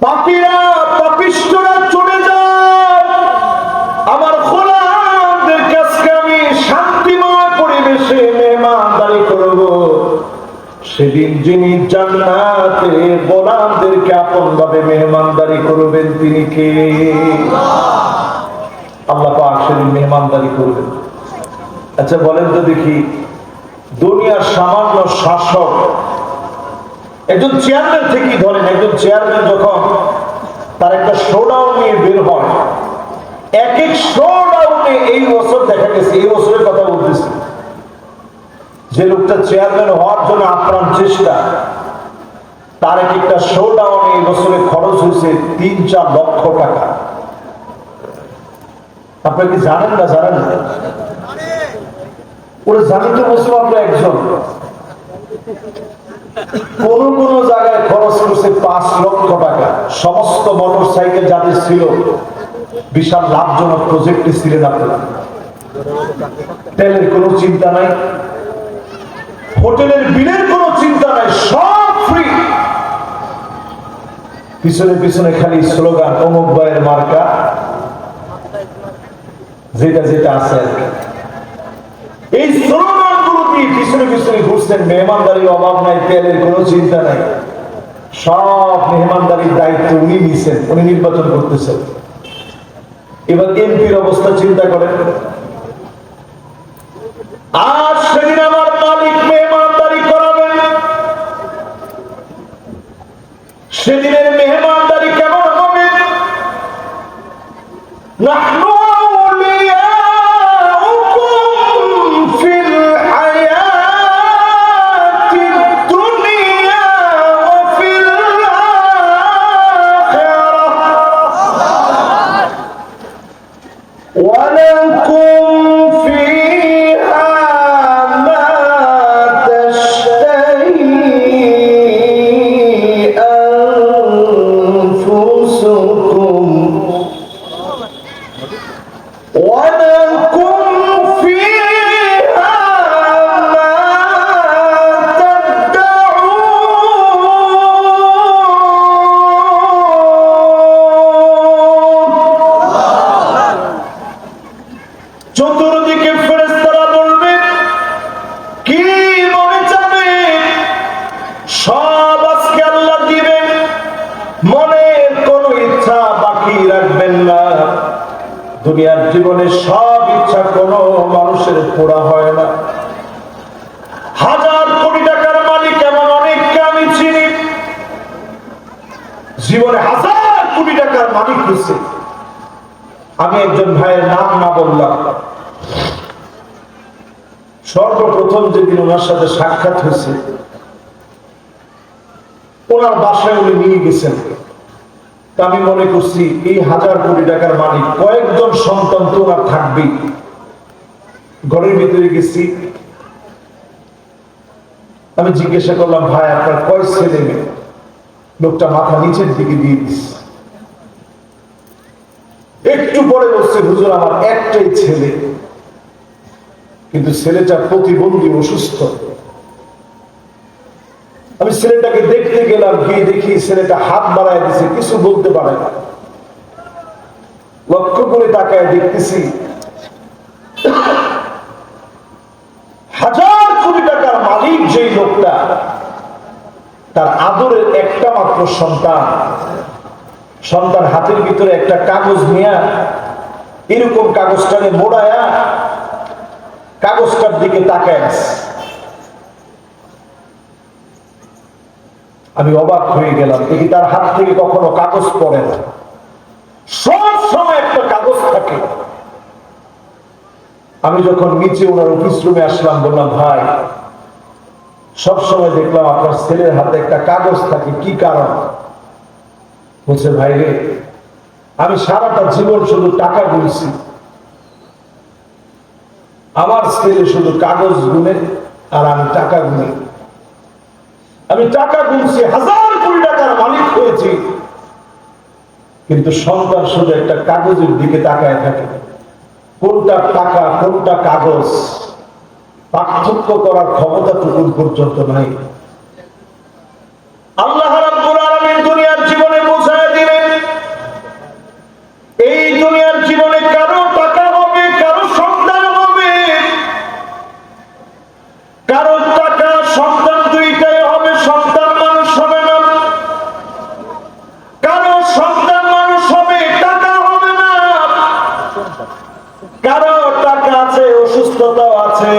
পাপীরা পাপিষ্ঠরা চলে যায়, আমার গোলামদের কাছে আমি শান্তিময় পরিবেশে মেহমানদারি করব। সেদিন যিনি জান্নাতে গোলামদেরকে আপন ভাবে মেহমানদারি করবেন তিনি কে? আল্লাহ পাক সেদিন মেহমানদারি করবেন। আচ্ছা বলেন তো দেখি, দুনিয়ার সামান্য শাসক একজন চেয়ারম্যান থেকেই ধরেন, একজন চেয়ারম্যান যখন তার একটা শোডাউন নিয়ে বের হয়, এক এক শোডাউনে এই বছর দেখা গেছে, এই বছরের কথা বলতেছি, যে লোকটা চেয়ারম্যান হওয়ার জন্য আপ্রাণ চেষ্টা, তার এক একটা শোডাউনে এই বছরে খরচ হয়েছে ৩-৪ লক্ষ টাকা। আপনারা কি জানেন না? জানেন না? ওরা জানেন তো বলছিল আপনার একজন কোন কোন জায়গায় খরচ করছে ৫ লক্ষ টাকা। সমস্ত মোটর সাইকেল যাদের ছিল, বিশাল লাভজনক প্রজেক্টে ছিলেন আপনারা। তেলের কোনো চিন্তা নাই, হোটেলের বিলের কোনো চিন্তা নাই, সব ফ্রি। পিছনে পিছনে খালি স্লোগান অমুক ভাইয়ের মার্কা, যেটা যেটা আছে। এই স্লোগানগুলো দিয়ে পিছনে পিছনে ঘুরছেন। মেহমানদারির অভাব নাই, তেলের কোনো চিন্তা নাই, সব মেহমানদারির দায়িত্ব উনি নিছেন, উনি নির্বাচন করতেছেন। এবার এমপির অবস্থা চিন্তা করেন। আজ সেদিন আমার মালিক মেহমানদারি করাবেন, সেদিনের মেহমানদারি কেমন হবে? নাহনু চতুর্দিকে ফেরেশতারা বলবে, কি মনে চাবে সব আজকে আল্লাহ দিবেন, মনের কোন ইচ্ছা বাকি রাখবেন না। দুনিয়ার জীবনে সব ইচ্ছা কোন মানুষের পুরা হয় না। 1000 কোটি টাকার মালিক এমন অনেককে আমি চিনি, জীবনে 1000 কোটি টাকার মালিক হয়েছে। আমি একজন ভাইয়ের নাম না বললাম, সর্বপ্রথম যেদিন ওনার সাথে সাক্ষাৎ হয়েছে, ওনার বাসায় উনি নিয়ে গেছেন। আমি মনে করছি এই 1000 কোটি টাকার মালিক কয়েকজন সন্তান তো ওনার থাকবেই। ঘরের ভিতরে গেছি, আমি জিজ্ঞাসা করলাম, ভাই আপনার কয় ছেলে মেয়ে? লোকটা মাথা নিচের দিকে দিয়ে দিচ্ছে। একটু পরে বলছে, হুজুর আমার একটাই ছেলে, কিন্তু ছেলেটা প্রতিবন্ধী, অসুস্থ। আমি ছেলেটাকে দেখতে গেলাম, গিয়ে দেখি ছেলেটা হাত বাড়ায় দিছে, কিছু বলতে পারে না। লক্ষ্য করে তাকায় দেখতেছি 1000 কোটি টাকার মালিক যেই লোকটা, তার আদরের একটা মাত্র সন্তান, সন্তান হাতের ভিতরে একটা কাগজ নিয়ে এরকম কাগজটাকে মোড়ায়া কাগজটার দিকে তাকায় আছে। আমি অবাক হয়ে গেলাম, দেখি তার হাত থেকে কখনো কাগজ পড়ে না, সব সময় একটা কাগজ থাকে। আমি যখন নিচে ওনার অফিস রুমে আসলাম, বললাম, ভাই সবসময় দেখলাম আপনার ছেলের হাতে একটা কাগজ থাকে, কি কারণ? বলছে, ভাই রে, আমি সারাটা জীবন শুধু টাকা গুনছি, আমার ছেলে শুধু কাগজ গুনে আর আমি টাকা গুনি। আমি টাকা গুনছি, 1000 কোটি টাকার মালিক হয়েছি, কিন্তু সন্তান শুধু একটা কাগজের দিকে তাকায় থাকে। কোনটা টাকা কোনটা কাগজ পার্থক্য করার ক্ষমতাটুকু পর্যন্ত নাই। আল্লাহ রাব্বুল আলামিন দুনিয়ার জীবনে বোঝায় দিবেন, কারো টাকা আছে, অসুস্থতাও আছে,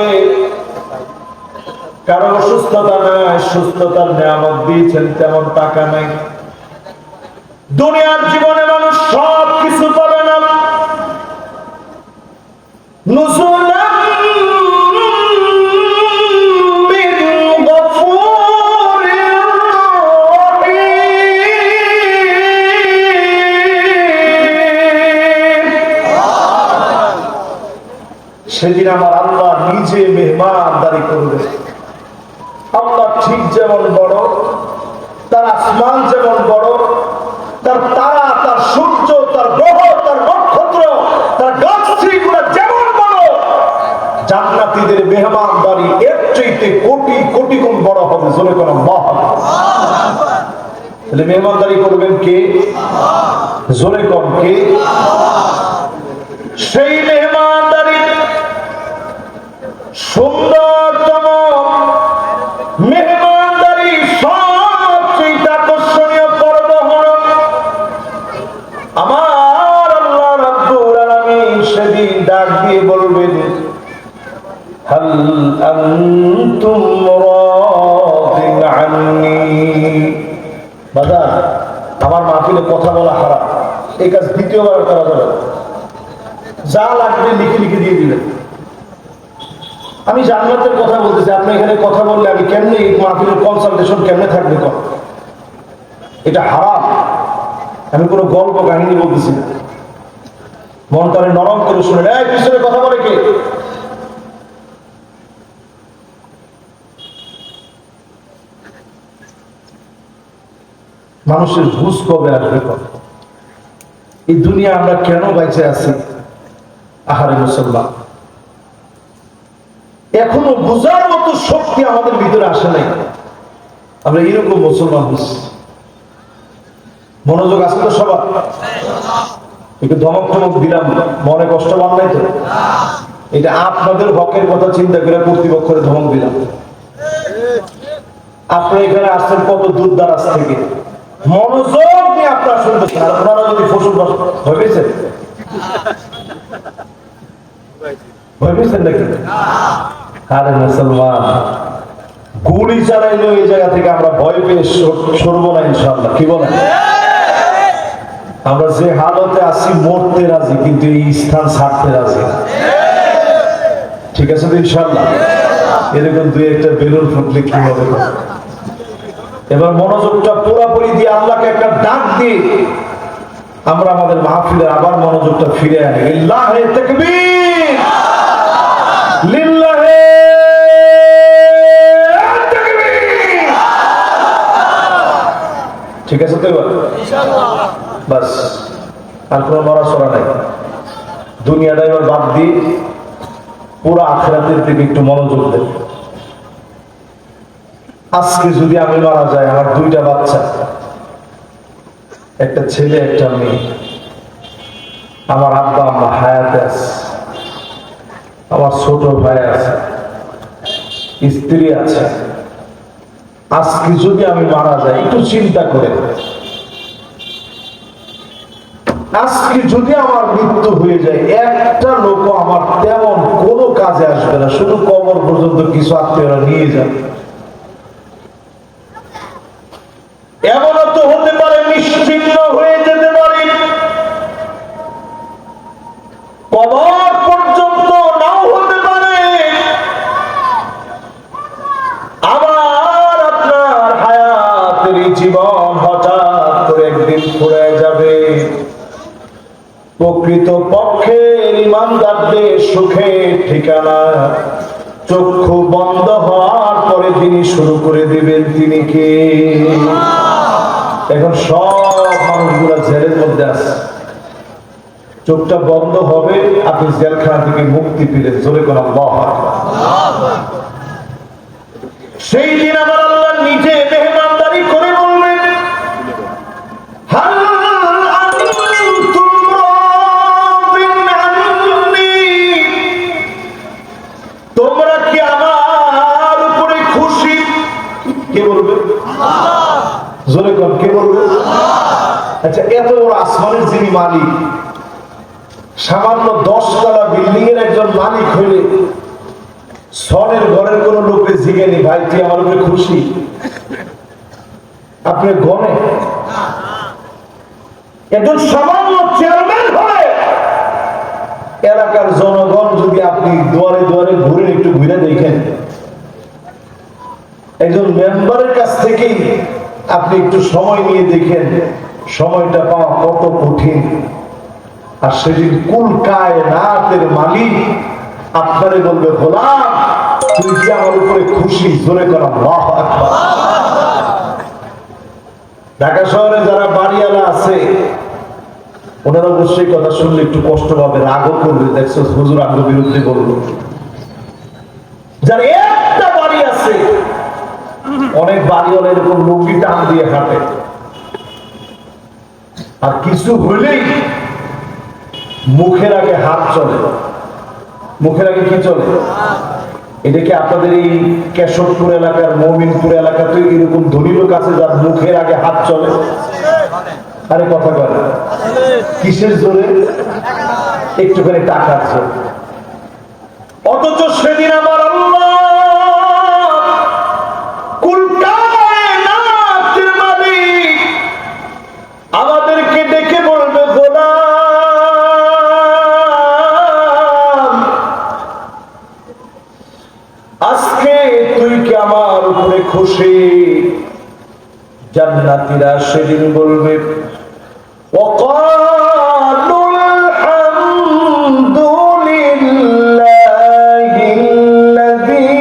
কারো অসুস্থতা নাই, সুস্থতার নিয়ামত দিয়েছেন, তেমন টাকা নাই। দুনিয়ার জীবনে মানুষ সব কিছু পাবে না। নুজুলাম মিন গফুরির রহিম। সেদিন আমার আল্লাহ নিজে মেহমানদারি করবে। আল্লাহ ঠিক যেমন বড়, তার আসমান যেমন বড়, তার তারা, তার সূর্য, তার গ্রহ, তার নক্ষত্র, তার গাছগুলো যেমন বড়, জান্নাতীদের মেহমানদারি এর চাইতে কোটি কোটি গুণ বড় হবে। জোরে কোন আল্লাহ। তাহলে মেহমানদারি করবেন কে? জোরে কোন কে? সেই মেহমানদারি সুন্দরতম মেহমানদারি সবচেয়ে আকর্ষণীয় পর্ব হলো আমার আল্লাহ রাব্বুল আলামিন সেদিন ডাক দিয়ে বলবেন, হাল আনতুম রাদিন আন্নি। বাজার, আমার মাহফিলে কথা বলা হারাম, এই কাজ দ্বিতীয়বার করা যাবে। যা লাগবে লিখে লিখে দিয়ে দিলেন। আমি জান্নাতের কথা বলতেছি, আপনি এখানে কথা বললে আমি কেমনে এই মাহফিলের কনসালটেশন কেমনে থাকবে? এটা হারাম। আমি কোনো গল্প কাহিনী বলতেছি না। মনটারে নরম করে শুনে, এই পিছনে কথা বলে কে? মানুষের বুঝ কবে আসবে? এই দুনিয়া আমরা কেন বেঁচে আছি? আহারে মুসলমান, এখনো বুঝার মতো শক্তি আমাদের ভিতরে আসে নাই। আমরা এরকম মুসলমান বুঝছি। মনোযোগ আছে তো সবার? একটু ধমক টমক দিলাম, মনে কষ্ট পান নাই তো? এটা আপনাদের হকের কথা চিন্তা করে কর্তৃপক্ষের ধমক দিলাম। আপনি এখানে আসছেন কত দূর দারাজ থেকে, মনোযোগ নিয়ে আপনারা শুনতেছেন। আর আপনারা যদি ফসল ভয় পেয়েছেন, ভয় পেয়েছেন নাকি? আরে মুসলমান, গুলি চালাইলো এই জায়গা থেকে আমরা ভয় পেয়ে সরবো না ইনশাআল্লাহ। কি বলেন? আমরা যে হালতে আছি মরতে রাজি, কিন্তু এই স্থান ছাড়তে রাজি। ঠিক আছে তো ইনশাআল্লাহ? এরকম দুই একটা বেলুন ফুটলে কি হবে? এবার মনোযোগটা পুরোপুরি দিয়ে আল্লাহকে একটা ডাক দিয়ে আমরা আমাদের মাহফিলে আবার মনোযোগটা ফিরে আনি। লিল্লাহে তাকবীর, লিল্লাহে তাকবীর। ঠিক আছে তো এবার? বাস, আর কোনো নড়াচড়া নাই। দুনিয়াটা এবার বাদ দিয়ে পুরো আখিরাতের দিকে একটু মনোযোগ দেন। আজকে যদি আমি মারা যাই, আমার দুইটা বাচ্চা, একটা ছেলে একটা মেয়ে, আমার আব্বা আম্মা হায়াতে আছে, আমার ছোট ভাই আছে, স্ত্রী আছে। আজকে যদি আমি মারা যাই, একটু চিন্তা করে, আজকে যদি আমার মৃত্যু হয়ে যায়, একটা লোক আমার তেমন কোনো কাজে আসবে না, শুধু কবর পর্যন্ত কিছু আত্মীয়রা নিয়ে যাবে। এমনও তো হতে পারে নিশ্চিহ্ন হয়ে যেতে পারে, কবর পর্যন্ত নাও হতে পারে। আবার আপনার হায়াতের জীবন হঠাৎ করে একদিন ফুরে যাবে। প্রকৃত পক্ষে ইমানদারদের সুখের ঠিকানা চক্ষু বন্ধ হওয়ার পরে তিনি শুরু করে দিবেন। তিনি কে? এখন সব মানুষগুলা জেলের মধ্যে আছে, চোখটা বন্ধ হবে, আপনি জেলখানা থেকে মুক্তি পেলেন। জোরে কোন আল্লাহু আকবার। সেই দিন আমার আল্লাহ নিজে মেহমানদারি করে বলবেন, হাল আনতুম রাদিন আন্নি। তোমরা কি আমার উপরে খুশি? কে বলবে? জোরে কোন কে বলবে? আচ্ছা, এত বড় আসমানের যিনি মালিক, সামান্য 10 তলা বিল্ডিং এর একজন মালিক হইলে সনের ঘরের কোন লোকে জিজ্ঞেনি, ভাই তুই আমার উপরে খুশি? আপনি গনে একজন সামান্য চেয়ারম্যান হয়ে এলাকার জনগণ যদি আপনি দুয়ারে দুয়ারে ঘুরে একটু ঘুরে দেখেন, একজন মেম্বারের কাছ থেকেই আপনি একটু সময় নিয়ে দেখেন, সময়টা পাওয়া কত কঠিন। আর সেদিন কুল কায়নাতের মালিক আপনারে বলবে, গোলাম তুই কি আমার উপরে খুশি? জোরে করা আল্লাহু আকবার। ঢাকা শহরে যারা বাড়িওয়ালা আছে ওনারা অবশ্যই কথা শুনলে একটু কষ্ট পাবে, রাগও করবে। দেখছো হুজুর আগ্রহ বিরুদ্ধে বলবো। যার একটা বাড়ি আছে, অনেক বাড়িওয়ালা এরকম লুঙ্গি টান দিয়ে হাঁটে, আর কিছু হইলেই মুখের আগে হাত চলে। মুখের আগে কি চলে? এটা কি আপনাদের এই কেশবপুর এলাকার, মমিনপুর এলাকাতে এরকম ধনী লোক আছে যার মুখের আগে হাত চলে? আরে কথা কয় না, কিসের জোরে? একটুখানি টাকার জোরে। অথচ সেদিন আমার আল্লাহ কুল কায়নাতের মালিক আমাদেরকে ডেকে বলবে, গোলাম আজকে তুই কি আমার উপরে খুশি? জান্নাতীরা সেদিন বলবে, وقالوا الحمد لله الذي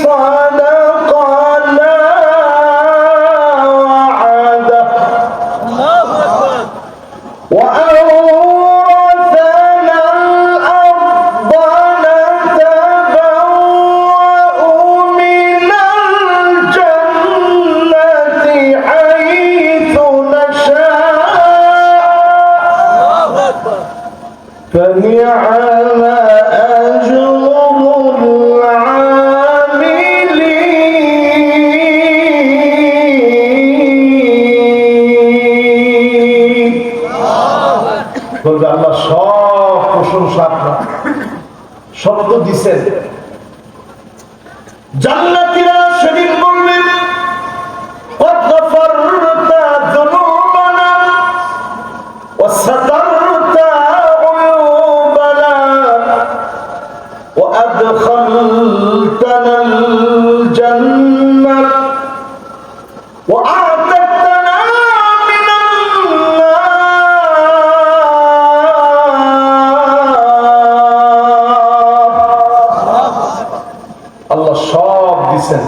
صدقنا وعده وأورثنا الأرض نتبوأ من الجنة حيث نشاء فنعم أجر العاملين। বলবে আল্লাহ সব প্রশংসা আপনার, শব্দ দিছেন। জান্নাতীরা সেদিন বললেন, قد غفرت ذنوبنا وسترت عيوبنا وأدخلتنا الجنة وأعتقتنا من النار। আল্লাহ সব দিছেন।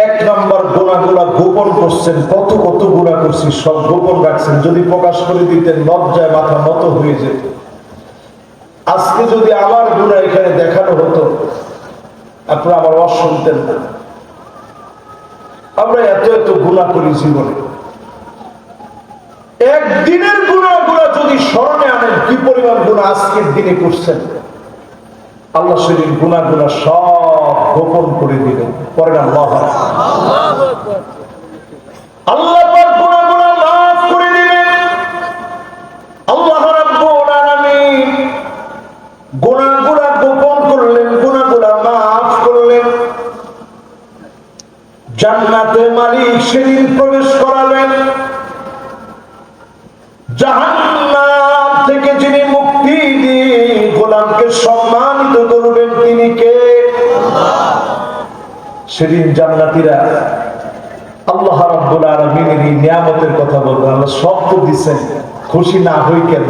এক নম্বর গুনাহগুলা গোপন করছেন, কত কত গুনাহ করছি সব গোপন রাখছেন। যদি প্রকাশ করে দিতেন লজ্জায় মাথা নত হয়ে যেত। আজকে যদি আমার গুনাহ এখানে দেখানো হতো, আপনারা আমার ওয়াজ শুনতেন না। আমরা এত এত গুনাহ করি জীবনে। একদিনের গুনাহগুলা যদি স্মরণে আনেন, কি পরিমাণ গুনাহ আজকের দিনে করছেন, আল্লাহ সেদিন গুনাহগুলা সব গোপন করে দিলেন। পরে আল্লাহ আল্লাহ পাক গুনাহগুলা মাফ করে দিলেন। আল্লাহ রাব্বুল আলামিন গুনাহগুলা গোপন করলেন, গুনাহগুলা মাফ করলেন। জান্নাতে মালিক সেদিন প্রবেশ করালেন। জাহান্নাম থেকে যিনি মুক্তি দিয়ে গোলামকে সম্মানিত করবেন তিনি কে? সেদিন জান্নাতীরা আল্লাহ রাব্বুল আলামিনের এই নিয়ামতের কথা বলবেন। আল্লাহ সব তো দিচ্ছেন, খুশি না হই কেন?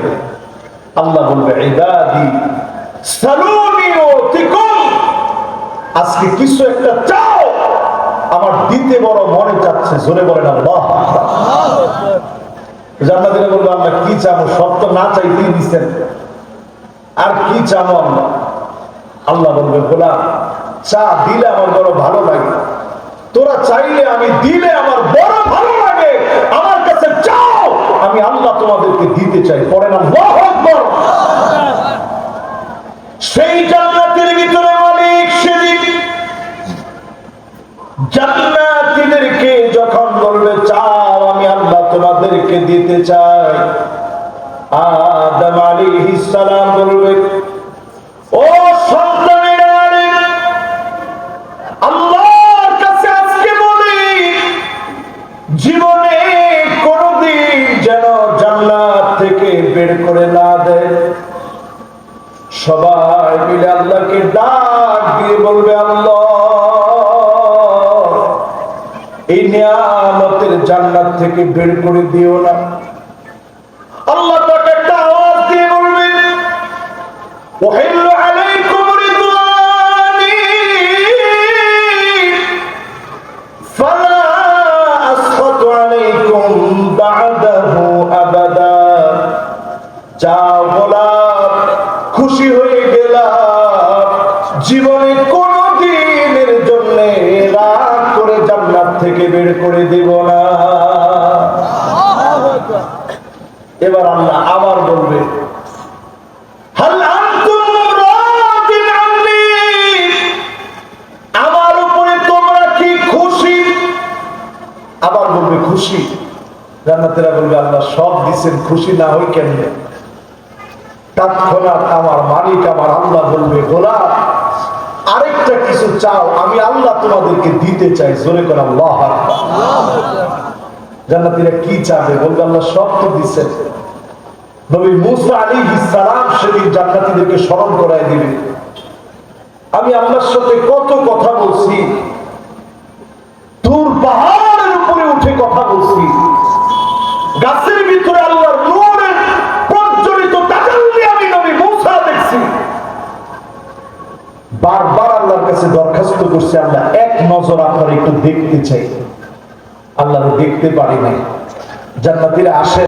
আল্লাহ বলবে, ইবাদি সালুনি উতিকুম, আজকে কিছু একটা চাও, আমার দিতে বড় মনে চাচ্ছে। জোরে বলেন আল্লাহ। জান্নাতীরা বলবে, আল্লাহ কি চাবো? সব তো না চাইতেই দিচ্ছেন, আর কি চাবো আল্লাহ? আল্লাহ বলবে, গোলাম চা দিলে আমার বড় ভালো লাগে, তোরা চাইলে আমি দিলে আমার বড় ভালো লাগে, আমার কাছে চাও, আমি আল্লাহ তোমাদেরকে দিতে চাই। পড়েন আল্লাহু আকবার। সেই জান্নাতের ভিতরে মালিক সেদিন জান্নাতীদেরকে যখন বলবে চাও, আমি আল্লাহ তোমাদেরকে দিতে চাই, আদম আলাইহিস সালাম বলবে, ও সন্তানেরা, আল্লাহর কাছে আজকে বলি, জীবনে কোনদিন যেন জান্নাত থেকে বের করে না দেয়। সবাই মিলে আল্লাহকে ডাক দিয়ে বলবে, আল্লাহ এই নিয়ামতের জান্নাত থেকে বের করে দিও না। আল্লাহ তাকে একটা আওয়াজ দিয়ে বলবেন, ওয়াহিল্লু আলাইকুম রিদওয়ানি ফালা আসখাতু আলাইকুম বা'দাহু আবাদা। যাও গোলাম, খুশি হয়ে গেলাম, জীবনে কোনদিনের জন্য রাগ করে জান্নাত থেকে বের করে দেব না। এবার আল্লাহ আবার বলবে, হাল আনতুম রাদিন আন্নি, আমার উপরে তোমরা কি খুশি? আবার বলবে খুশি। জান্নাতীরা বলবে, আল্লাহ সব দিচ্ছেন, খুশি না হই কেমনে? তৎক্ষণাৎ আমার মালিক, আমার আল্লাহ বলবে, গোলাম আরেকটা কিছু চাও, আমি আল্লাহ তোমাদেরকে দিতে চাই। জোরে করে আল্লাহু আকবার। জান্নাতীরা কি চাবে? বলবে, আল্লাহ সব তো দিচ্ছেন। নবী মুসা আলাইহিস সালাম সেদিন জান্নাতীদেরকে স্মরণ করায় দিবে, আমি আল্লাহর সাথে কত কথা বলছি, তুর পাহাড়ের উপরে উঠে কথা বলছি, গাছের ভিতরে আল্লাহর নূরের প্রজ্বলিত তাজাল্লি আমি নবী মুসা দেখছি। বারবার আল্লাহর কাছে দরখাস্ত করছে, আল্লাহ এক নজর আপনার একটু দেখতে চাই। আল্লাহরে দেখতে পারি নাই। জান্নাতীরা আসে,